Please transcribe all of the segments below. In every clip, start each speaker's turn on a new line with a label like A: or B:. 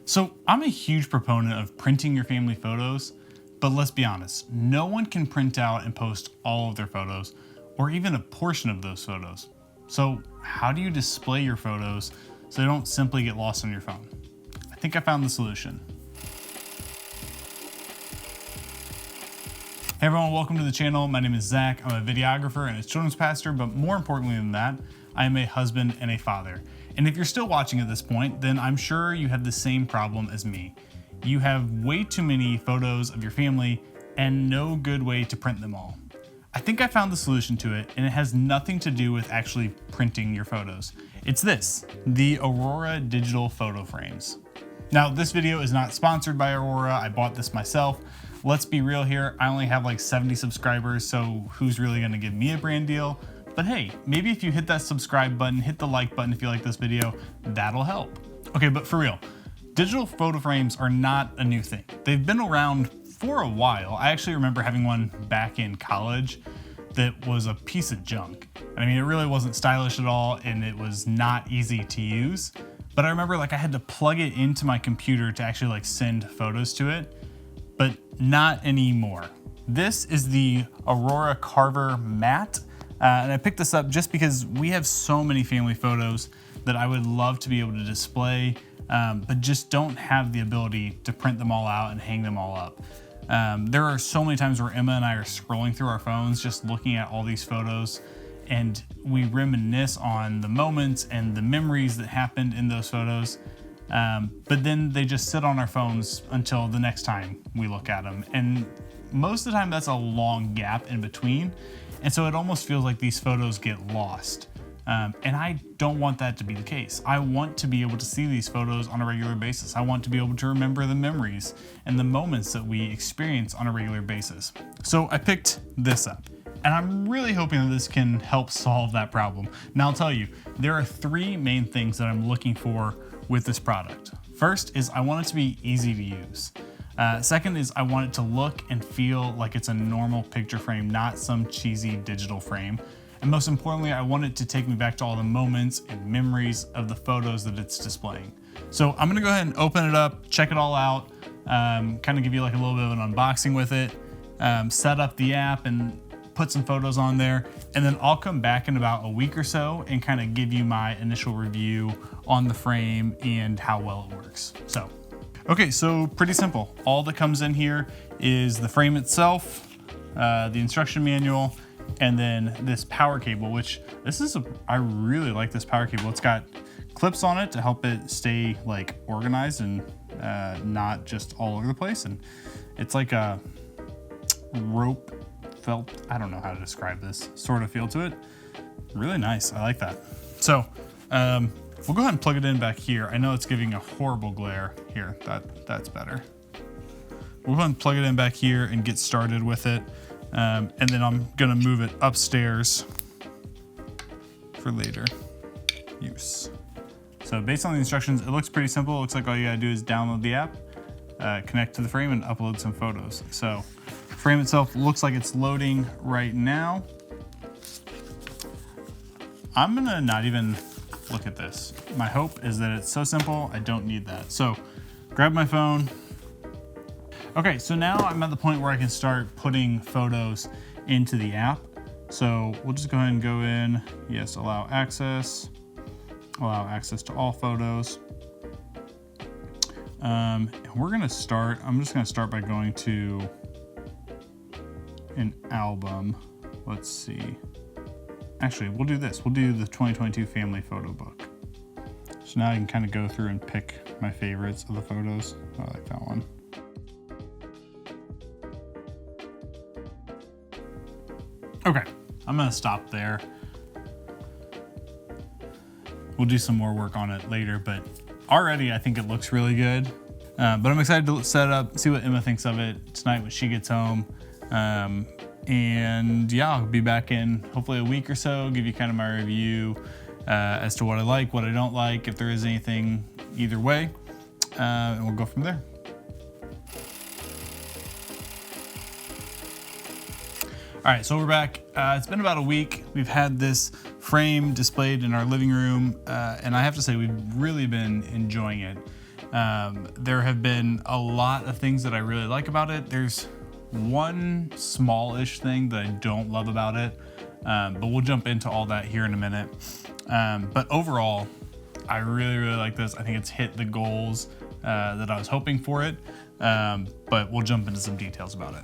A: So I'm a huge proponent of printing your family photos, but let's be honest, no one can print out and post all of their photos or even a portion of those photos. So how do you display your photos so they don't simply get lost on your phone? I think I found the solution. Hey everyone, welcome to the channel. My name is Zach. I'm a videographer and a children's pastor, but more importantly than that, I am a husband and a father. And if you're still watching at this point, then I'm sure you have the same problem as me. You have way too many photos of your family and no good way to print them all. I think I found the solution to it, and it has nothing to do with actually printing your photos. It's this, the Aura digital photo frames. Now, this video is not sponsored by Aura. I bought this myself. Let's be real here. I only have like 70 subscribers, so who's really gonna give me a brand deal? But hey, maybe if you hit that subscribe button, hit the like button if you like this video, that'll help. Okay, but for real, digital photo frames are not a new thing. They've been around for a while. I actually remember having one back in college that was a piece of junk. I mean, it really wasn't stylish at all, and it was not easy to use. But I remember like I had to plug it into my computer to actually like send photos to it, but not anymore. This is the Aura Carver Mat. And I picked this up just because we have so many family photos that I would love to be able to display, but just don't have the ability to print them all out and hang them all up. There are so many times where Emma and I are scrolling through our phones, just looking at all these photos, and we reminisce on the moments and the memories that happened in those photos. But then they just sit on our phones until the next time we look at them. And most of the time that's a long gap in between. And so it almost feels like these photos get lost. And I don't want that to be the case. I want to be able to see these photos on a regular basis. I want to be able to remember the memories and the moments that we experience on a regular basis. So I picked this up, and I'm really hoping that this can help solve that problem. Now I'll tell you, there are three main things that I'm looking for with this product. First is I want it to be easy to use. Second is I want it to look and feel like it's a normal picture frame, not some cheesy digital frame. And most importantly, I want it to take me back to all the moments and memories of the photos that it's displaying. So I'm gonna go ahead and open it up, check it all out, kind of give you like a little bit of an unboxing with it, set up the app and put some photos on there. And then I'll come back in about a week or so and kind of give you my initial review on the frame and how well it works. Okay, so pretty simple. All that comes in here is the frame itself, the instruction manual, and then this power cable, which I really like this power cable. It's got clips on it to help it stay like organized and not just all over the place. And it's like a rope felt, I don't know how to describe this, sort of feel to it. Really nice, I like that. So, we'll go ahead and plug it in back here. I know it's giving a horrible glare here. That's better. We'll go ahead and plug it in back here and get started with it. And then I'm gonna move it upstairs for later use. So based on the instructions, it looks pretty simple. It looks like all you gotta do is download the app, connect to the frame, and upload some photos. So the frame itself looks like it's loading right now. I'm gonna not even look at this. My hope is that it's so simple, I don't need that. So grab my phone. Okay, so now I'm at the point where I can start putting photos into the app. So we'll just go ahead and go in. Yes, allow access to all photos. And we're gonna start, I'm just gonna start by going to an album. Let's see. Actually, we'll do this. We'll do the 2022 family photo book. So now I can kind of go through and pick my favorites of the photos. I like that one. Okay, I'm gonna stop there. We'll do some more work on it later, but already I think it looks really good. But I'm excited to set it up, see what Emma thinks of it tonight when she gets home. And yeah, I'll be back in hopefully a week or so, give you kind of my review as to what I like, what I don't like, if there is anything either way, and we'll go from there. All right, so we're back. It's been about a week. We've had this frame displayed in our living room, and I have to say we've really been enjoying it. There have been a lot of things that I really like about it. There's one smallish thing that I don't love about it, but we'll jump into all that here in a minute. But overall, I really like this. I think it's hit the goals that I was hoping for it, but we'll jump into some details about it.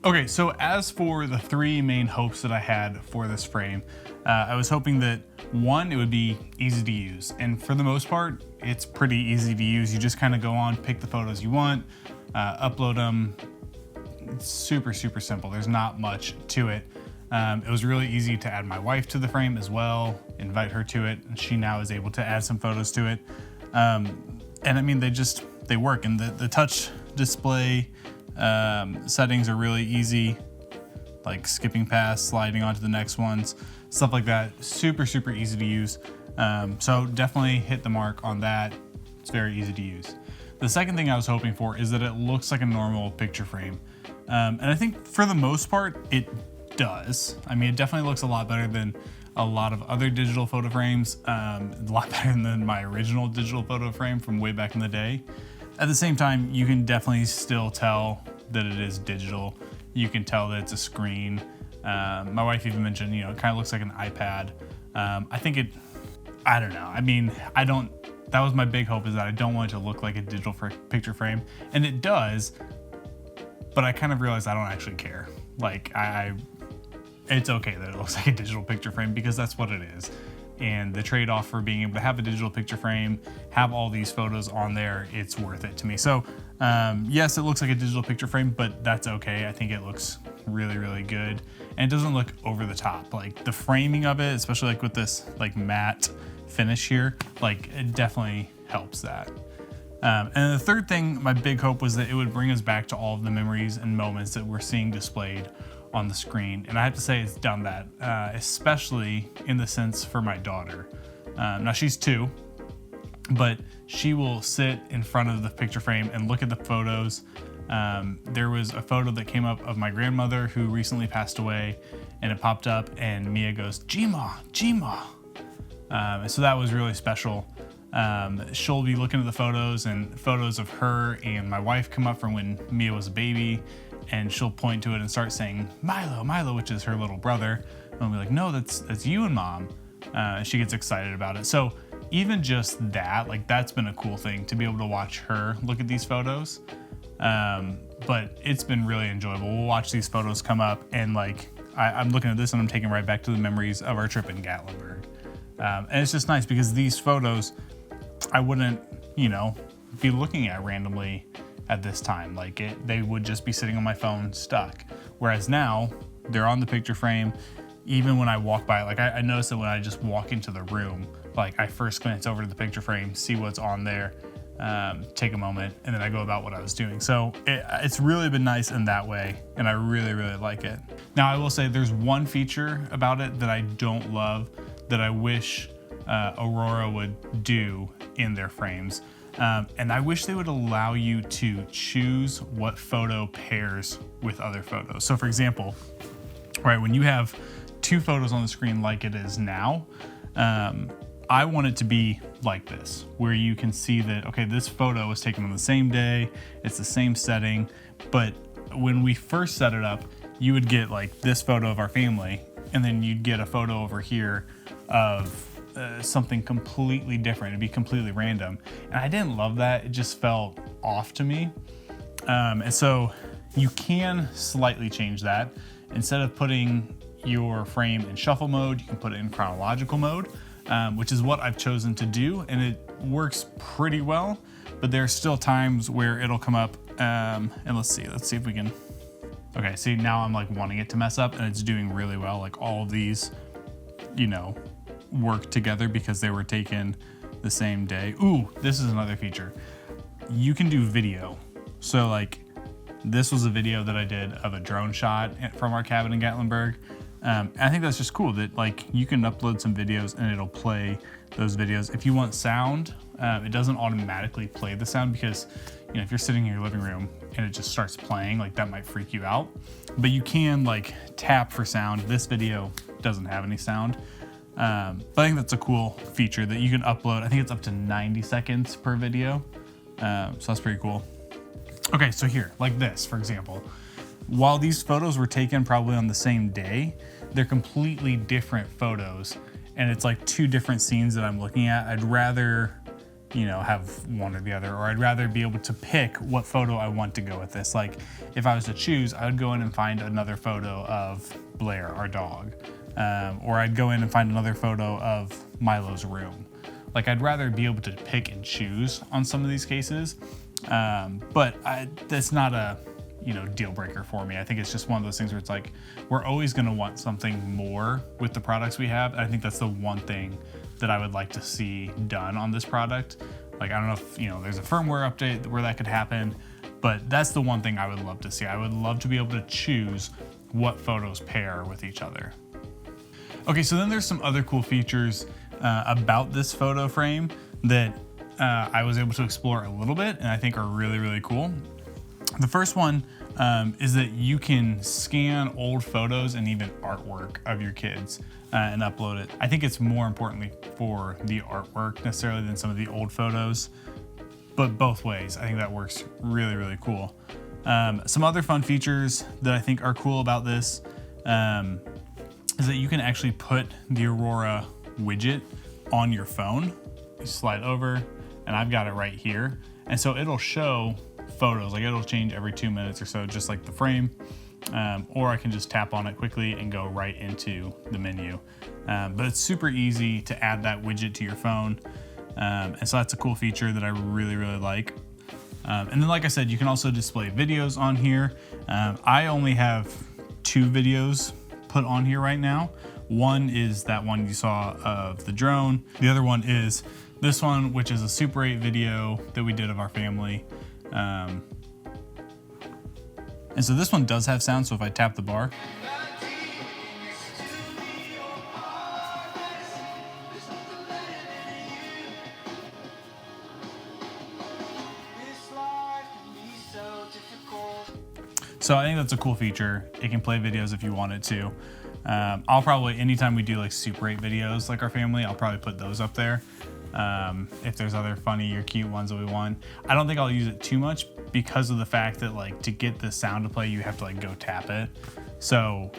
A: Okay, so as for the three main hopes that I had for this frame, I was hoping that one, it would be easy to use. And for the most part, it's pretty easy to use. You just kind of go on, pick the photos you want, upload them. It's super simple. There's not much to it. It was really easy to add my wife to the frame as well, invite her to it, and she now is able to add some photos to it. And I mean, they work, and the touch display settings are really easy, like skipping past, sliding onto the next ones, stuff like that. Super easy to use. So definitely hit the mark on that. It's very easy to use. The second thing I was hoping for is that it looks like a normal picture frame. And I think for the most part, it does. I mean, it definitely looks a lot better than a lot of other digital photo frames, a lot better than my original digital photo frame from way back in the day. At the same time, you can definitely still tell that it is digital. You can tell that it's a screen. My wife even mentioned, it kind of looks like an iPad. I don't know. I mean, that was my big hope, is that I don't want it to look like a digital picture frame. And it does, but I kind of realized I don't actually care. Like, it's okay that it looks like a digital picture frame, because that's what it is. And the trade-off for being able to have a digital picture frame, have all these photos on there, it's worth it to me. So yes, it looks like a digital picture frame, but that's okay. I think it looks really good, and it doesn't look over the top. Like the framing of it, especially like with this like matte finish here, like it definitely helps that. And the third thing, my big hope, was that it would bring us back to all of the memories and moments that we're seeing displayed on the screen. And I have to say it's done that, especially in the sense for my daughter. Now she's 2, but she will sit in front of the picture frame and look at the photos. There was a photo that came up of my grandmother who recently passed away, and it popped up and Mia goes, "Gma, Gma." And so that was really special. She'll be looking at the photos, and photos of her and my wife come up from when Mia was a baby, and she'll point to it and start saying, "Milo, Milo," which is her little brother. And I'll be like, "No, that's you and Mom." And she gets excited about it. So even just that, like, that's been a cool thing to be able to watch her look at these photos. But it's been really enjoyable. We'll watch these photos come up, and like, I'm looking at this and I'm taken right back to the memories of our trip in Gatlinburg. And it's just nice because these photos, I wouldn't, be looking at randomly at this time. Like they would just be sitting on my phone stuck. Whereas now they're on the picture frame. Even when I walk by, like I notice that when I just walk into the room, like I first glance over to the picture frame, see what's on there, take a moment, and then I go about what I was doing. So it's really been nice in that way, and I really like it. Now I will say there's one feature about it that I don't love, that I wish Aura would do in their frames. And I wish they would allow you to choose what photo pairs with other photos. So for example, right, when you have 2 photos on the screen like it is now, I want it to be like this, where you can see that, okay, this photo was taken on the same day, it's the same setting, but when we first set it up, you would get like this photo of our family, and then you'd get a photo over here of something completely different. It'd be completely random. And I didn't love that. It just felt off to me. And so you can slightly change that. Instead of putting your frame in shuffle mode, you can put it in chronological mode, which is what I've chosen to do. And it works pretty well, but there's still times where it'll come up. And let's see if we can. Okay, see, now I'm like wanting it to mess up, and it's doing really well. Like all of these, work together because they were taken the same day. Ooh, this is another feature. You can do video. So like this was a video that I did of a drone shot from our cabin in Gatlinburg. I think that's just cool that like you can upload some videos and it'll play those videos. If you want sound, it doesn't automatically play the sound because if you're sitting in your living room and it just starts playing, like that might freak you out. But you can like tap for sound. This video doesn't have any sound. But I think that's a cool feature that you can upload. I think it's up to 90 seconds per video. So that's pretty cool. Okay, so here, like this, for example, while these photos were taken probably on the same day, they're completely different photos, and it's like two different scenes that I'm looking at. I'd rather, you know, have one or the other, or I'd rather be able to pick what photo I want to go with this. Like if I was to choose, I would go in and find another photo of Blair, our dog, or I'd go in and find another photo of Milo's room. Like I'd rather be able to pick and choose on some of these cases, but that's not a, you know, deal breaker for me. I think it's just one of those things where it's like, we're always gonna want something more with the products we have. I think that's the one thing that I would like to see done on this product. Like, I don't know if, you know, there's a firmware update where that could happen, but that's the one thing I would love to see. I would love to be able to choose what photos pair with each other. Okay, so then there's some other cool features about this photo frame that I was able to explore a little bit and I think are really, really cool. The first one is that you can scan old photos and even artwork of your kids and upload it. I think it's more importantly for the artwork necessarily than some of the old photos, but both ways. I think that works really, really cool. Some other fun features that I think are cool about this is that you can actually put the Aura widget on your phone. You slide over and I've got it right here. And so it'll show photos, like it'll change every 2 minutes or so, just like the frame. Or I can just tap on it quickly and go right into the menu. But it's super easy to add that widget to your phone. And so that's a cool feature that I really, really like. And then, like I said, you can also display videos on here. I only have 2 videos put on here right now. One is that one you saw of the drone. The other one is this one, which is a Super 8 video that we did of our family. And so this one does have sound, so if I tap the bar, so I think that's a cool feature. It can play videos if you want it to. I'll probably, anytime we do like Super 8 videos, like our family, I'll probably put those up there. If there's other funny or cute ones that we want. I don't think I'll use it too much because of the fact that like to get the sound to play, you have to like go tap it. So,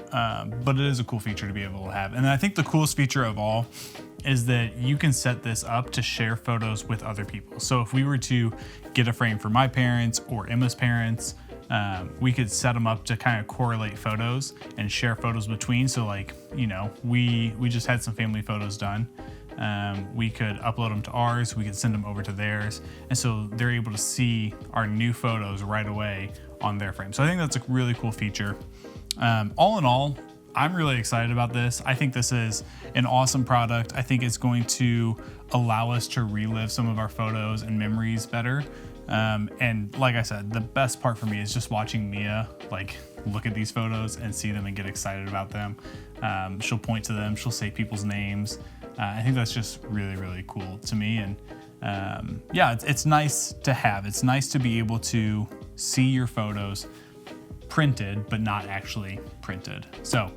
A: but it is a cool feature to be able to have. And I think the coolest feature of all is that you can set this up to share photos with other people. So if we were to get a frame for my parents or Emma's parents, we could set them up to kind of correlate photos and share photos between. So like, you know, we just had some family photos done. We could upload them to ours, we could send them over to theirs, and so they're able to see our new photos right away on their frame. So I think that's a really cool feature. All in all, I'm really excited about this. I think this is an awesome product. I think it's going to allow us to relive some of our photos and memories better. And like I said, the best part for me is just watching Mia like look at these photos and see them and get excited about them. She'll point to them, she'll say people's names. I think that's just really, really cool to me. And yeah, it's nice to have. It's nice to be able to see your photos printed, but not actually printed. So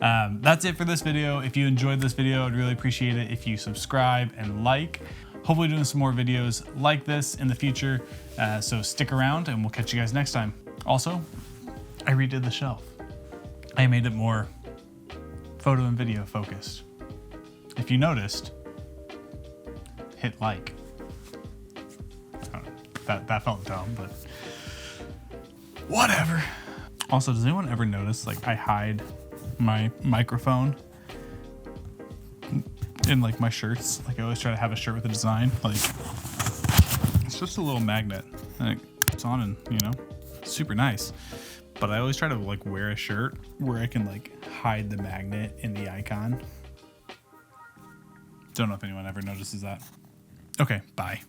A: that's it for this video. If you enjoyed this video, I'd really appreciate it if you subscribe and like. Hopefully doing some more videos like this in the future. So stick around and we'll catch you guys next time. Also, I redid the shelf. I made it more photo and video focused. If you noticed, hit like. That felt dumb, but whatever. Also, does anyone ever notice like I hide my microphone in like my shirts? Like I always try to have a shirt with a design. Like it's just a little magnet and it puts on and, you know, super nice. But I always try to like wear a shirt where I can like hide the magnet in the icon. Don't know if anyone ever notices that. Okay, bye.